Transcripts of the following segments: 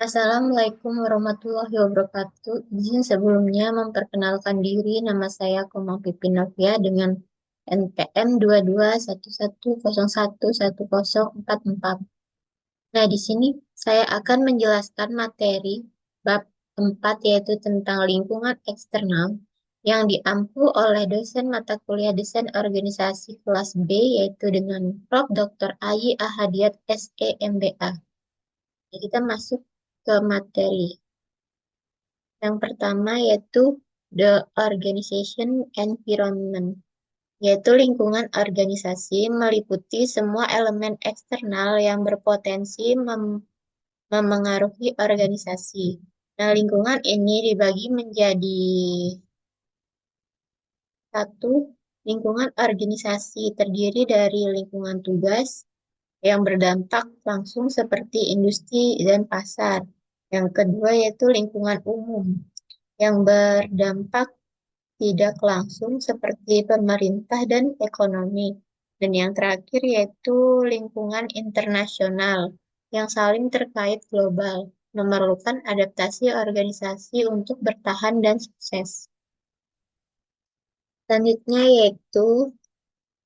Assalamualaikum warahmatullahi wabarakatuh. Izin sebelumnya memperkenalkan diri, nama saya Komang Pipin Novia dengan NPM 2211011044. Nah, di sini saya akan menjelaskan materi bab 4 yaitu tentang lingkungan eksternal yang diampu oleh dosen mata kuliah desain organisasi kelas B yaitu dengan Prof. Dr. Ayi Ahadiat SE MBA. Jadi kita masuk ke materi. Yang pertama yaitu the organization environment, yaitu lingkungan organisasi meliputi semua elemen eksternal yang berpotensi memengaruhi organisasi. Nah, lingkungan ini dibagi menjadi satu, lingkungan organisasi terdiri dari lingkungan tugas yang berdampak langsung seperti industri dan pasar. Yang kedua yaitu lingkungan umum yang berdampak tidak langsung seperti pemerintah dan ekonomi. Dan yang terakhir yaitu lingkungan internasional yang saling terkait global, memerlukan adaptasi organisasi untuk bertahan dan sukses. Selanjutnya yaitu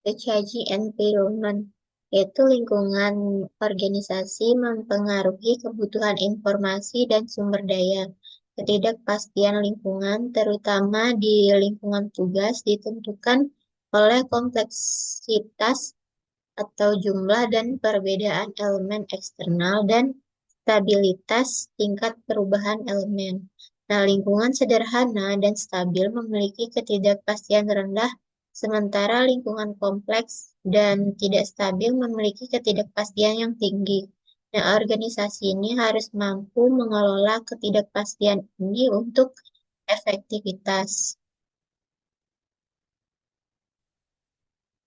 the changing environment, yaitu lingkungan organisasi mempengaruhi kebutuhan informasi dan sumber daya. Ketidakpastian lingkungan, terutama di lingkungan tugas, ditentukan oleh kompleksitas atau jumlah dan perbedaan elemen eksternal dan stabilitas tingkat perubahan elemen. Nah, lingkungan sederhana dan stabil memiliki ketidakpastian rendah, sementara lingkungan kompleks dan tidak stabil memiliki ketidakpastian yang tinggi. Nah, organisasi ini harus mampu mengelola ketidakpastian ini untuk efektivitas.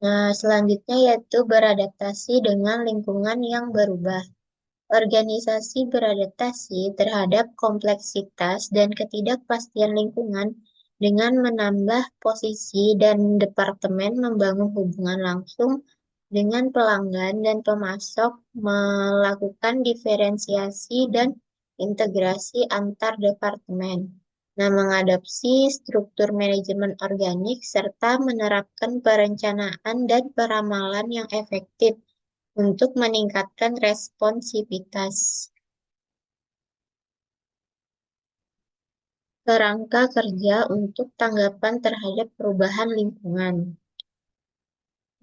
Nah, selanjutnya yaitu beradaptasi dengan lingkungan yang berubah. Organisasi beradaptasi terhadap kompleksitas dan ketidakpastian lingkungan dengan menambah posisi dan departemen, membangun hubungan langsung dengan pelanggan dan pemasok, melakukan diferensiasi dan integrasi antar departemen. Nah, mengadopsi struktur manajemen organik serta menerapkan perencanaan dan peramalan yang efektif untuk meningkatkan responsivitas. Kerangka kerja untuk tanggapan terhadap perubahan lingkungan,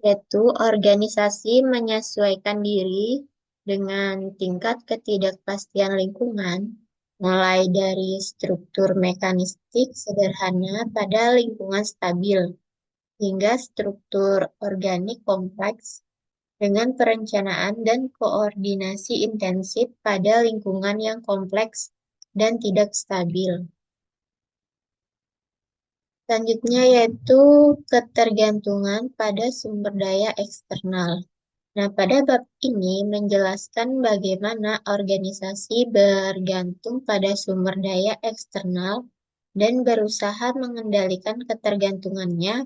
yaitu organisasi menyesuaikan diri dengan tingkat ketidakpastian lingkungan, mulai dari struktur mekanistik sederhana pada lingkungan stabil, hingga struktur organik kompleks dengan perencanaan dan koordinasi intensif pada lingkungan yang kompleks dan tidak stabil. Selanjutnya yaitu ketergantungan pada sumber daya eksternal. Nah, pada bab ini menjelaskan bagaimana organisasi bergantung pada sumber daya eksternal dan berusaha mengendalikan ketergantungannya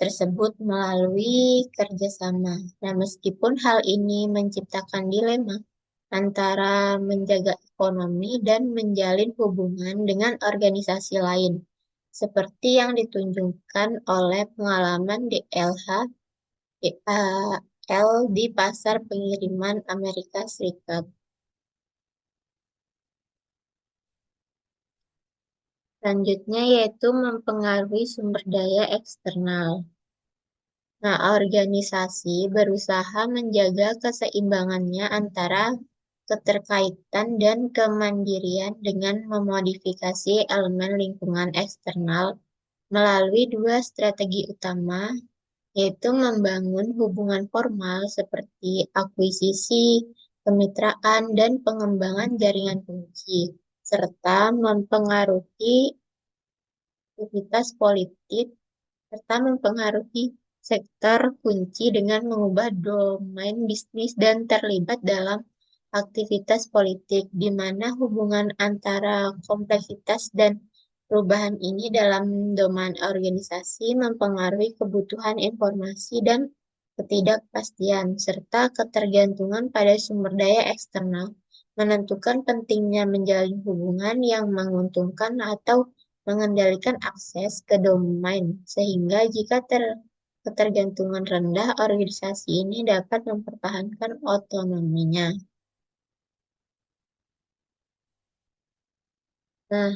tersebut melalui kerjasama. Nah, meskipun hal ini menciptakan dilema antara menjaga ekonomi dan menjalin hubungan dengan organisasi lain, seperti yang ditunjukkan oleh pengalaman DLH DHL di pasar pengiriman Amerika Serikat. Selanjutnya yaitu mempengaruhi sumber daya eksternal. Nah, organisasi berusaha menjaga keseimbangannya antara keterkaitan dan kemandirian dengan memodifikasi elemen lingkungan eksternal melalui dua strategi utama, yaitu membangun hubungan formal seperti akuisisi, kemitraan, dan pengembangan jaringan kunci, serta mempengaruhi aktivitas politik, serta mempengaruhi sektor kunci dengan mengubah domain bisnis dan terlibat dalam aktivitas politik, di mana hubungan antara kompleksitas dan perubahan ini dalam domain organisasi mempengaruhi kebutuhan informasi dan ketidakpastian, serta ketergantungan pada sumber daya eksternal menentukan pentingnya menjalin hubungan yang menguntungkan atau mengendalikan akses ke domain, sehingga jika ketergantungan rendah, organisasi ini dapat mempertahankan otonominya. Nah,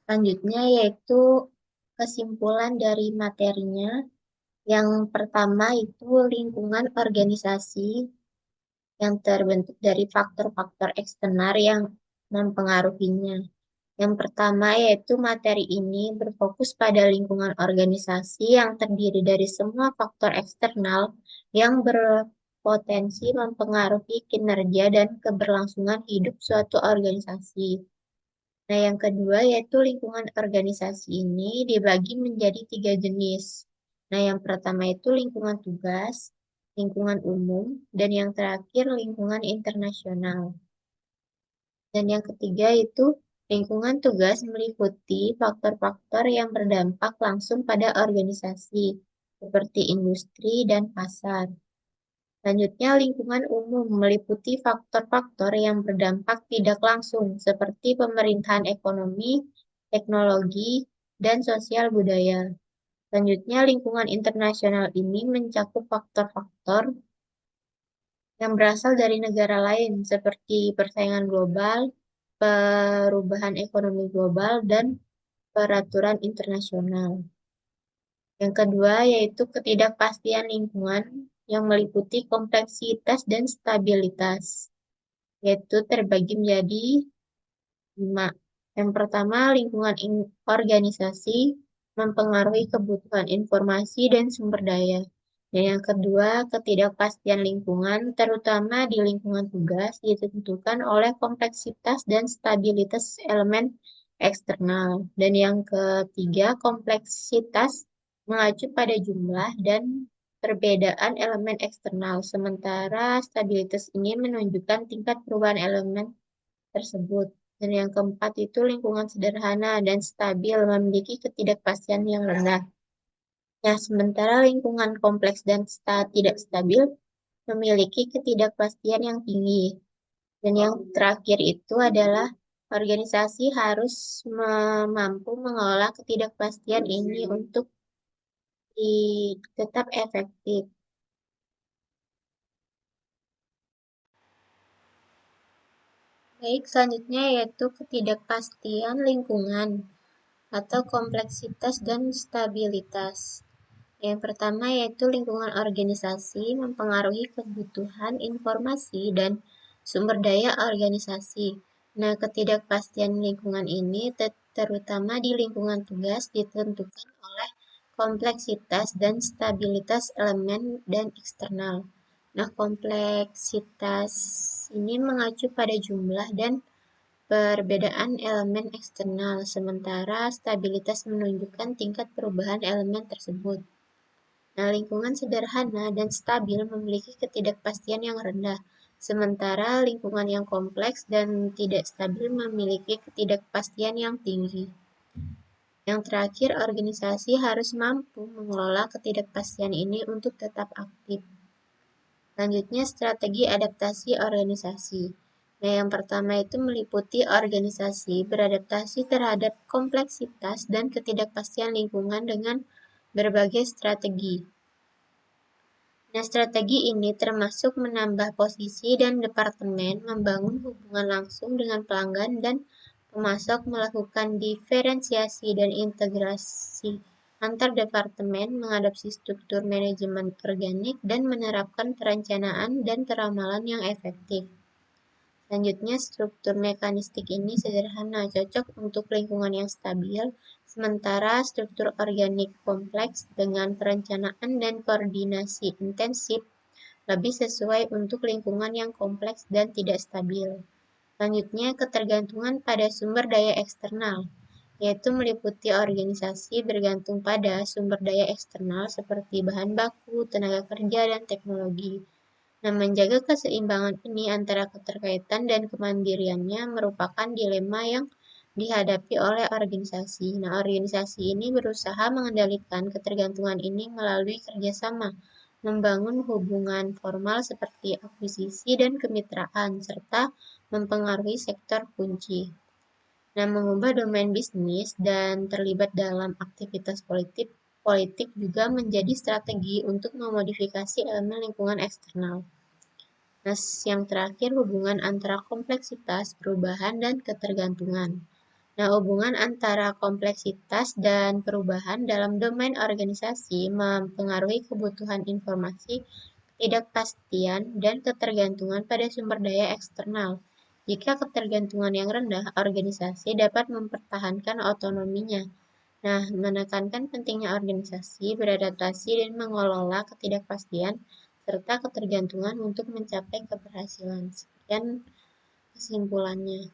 selanjutnya yaitu kesimpulan dari materinya. Yang pertama itu lingkungan organisasi yang terbentuk dari faktor-faktor eksternal yang mempengaruhinya. Yang pertama yaitu materi ini berfokus pada lingkungan organisasi yang terdiri dari semua faktor eksternal yang berpotensi mempengaruhi kinerja dan keberlangsungan hidup suatu organisasi. Nah, yang kedua yaitu lingkungan organisasi ini dibagi menjadi tiga jenis. Nah, yang pertama itu lingkungan tugas, lingkungan umum, dan yang terakhir lingkungan internasional. Dan yang ketiga itu lingkungan tugas meliputi faktor-faktor yang berdampak langsung pada organisasi, seperti industri dan pasar. Selanjutnya, lingkungan umum meliputi faktor-faktor yang berdampak tidak langsung, seperti pemerintahan ekonomi, teknologi, dan sosial budaya. Selanjutnya, lingkungan internasional ini mencakup faktor-faktor yang berasal dari negara lain, seperti persaingan global, perubahan ekonomi global, dan peraturan internasional. Yang kedua, yaitu ketidakpastian lingkungan yang meliputi kompleksitas dan stabilitas, yaitu terbagi menjadi 5. Yang pertama, lingkungan organisasi mempengaruhi kebutuhan informasi dan sumber daya. Dan yang kedua, ketidakpastian lingkungan, terutama di lingkungan tugas, ditentukan oleh kompleksitas dan stabilitas elemen eksternal. Dan yang ketiga, kompleksitas mengacu pada jumlah dan perbedaan elemen eksternal, sementara stabilitas ini menunjukkan tingkat perubahan elemen tersebut. Dan yang keempat itu lingkungan sederhana dan stabil memiliki ketidakpastian yang rendah. Ya, sementara lingkungan kompleks dan tidak stabil memiliki ketidakpastian yang tinggi. Dan yang terakhir itu adalah organisasi harus mampu mengelola ketidakpastian ini untuk tetap efektif. Baik, selanjutnya yaitu ketidakpastian lingkungan atau kompleksitas dan stabilitas. Yang pertama yaitu lingkungan organisasi mempengaruhi kebutuhan informasi dan sumber daya organisasi. Nah, ketidakpastian lingkungan ini terutama di lingkungan tugas ditentukan oleh kompleksitas dan stabilitas elemen dan eksternal. Nah, kompleksitas ini mengacu pada jumlah dan perbedaan elemen eksternal, sementara stabilitas menunjukkan tingkat perubahan elemen tersebut. Nah, lingkungan sederhana dan stabil memiliki ketidakpastian yang rendah, sementara lingkungan yang kompleks dan tidak stabil memiliki ketidakpastian yang tinggi. Yang terakhir, organisasi harus mampu mengelola ketidakpastian ini untuk tetap aktif. Selanjutnya, strategi adaptasi organisasi. Nah, yang pertama itu meliputi organisasi beradaptasi terhadap kompleksitas dan ketidakpastian lingkungan dengan berbagai strategi. Nah, strategi ini termasuk menambah posisi dan departemen, membangun hubungan langsung dengan pelanggan dan pemasok, melakukan diferensiasi dan integrasi antar departemen, mengadopsi struktur manajemen organik, dan menerapkan perencanaan dan keramalan yang efektif. Selanjutnya, struktur mekanistik ini sederhana, cocok untuk lingkungan yang stabil, sementara struktur organik kompleks dengan perencanaan dan koordinasi intensif lebih sesuai untuk lingkungan yang kompleks dan tidak stabil. Selanjutnya, ketergantungan pada sumber daya eksternal, yaitu meliputi organisasi bergantung pada sumber daya eksternal seperti bahan baku, tenaga kerja, dan teknologi. Nah, menjaga keseimbangan ini antara keterkaitan dan kemandiriannya merupakan dilema yang dihadapi oleh organisasi. Nah, organisasi ini berusaha mengendalikan ketergantungan ini melalui kerjasama, membangun hubungan formal seperti akuisisi dan kemitraan, serta mempengaruhi sektor kunci. Nah, mengubah domain bisnis dan terlibat dalam aktivitas politik juga menjadi strategi untuk memodifikasi elemen lingkungan eksternal. Nah, yang terakhir hubungan antara kompleksitas, perubahan, dan ketergantungan. Nah, hubungan antara kompleksitas dan perubahan dalam domain organisasi mempengaruhi kebutuhan informasi, ketidakpastian, dan ketergantungan pada sumber daya eksternal. Jika ketergantungan yang rendah, organisasi dapat mempertahankan otonominya. Nah, menekankan pentingnya organisasi beradaptasi dan mengelola ketidakpastian serta ketergantungan untuk mencapai keberhasilan. Sekian kesimpulannya.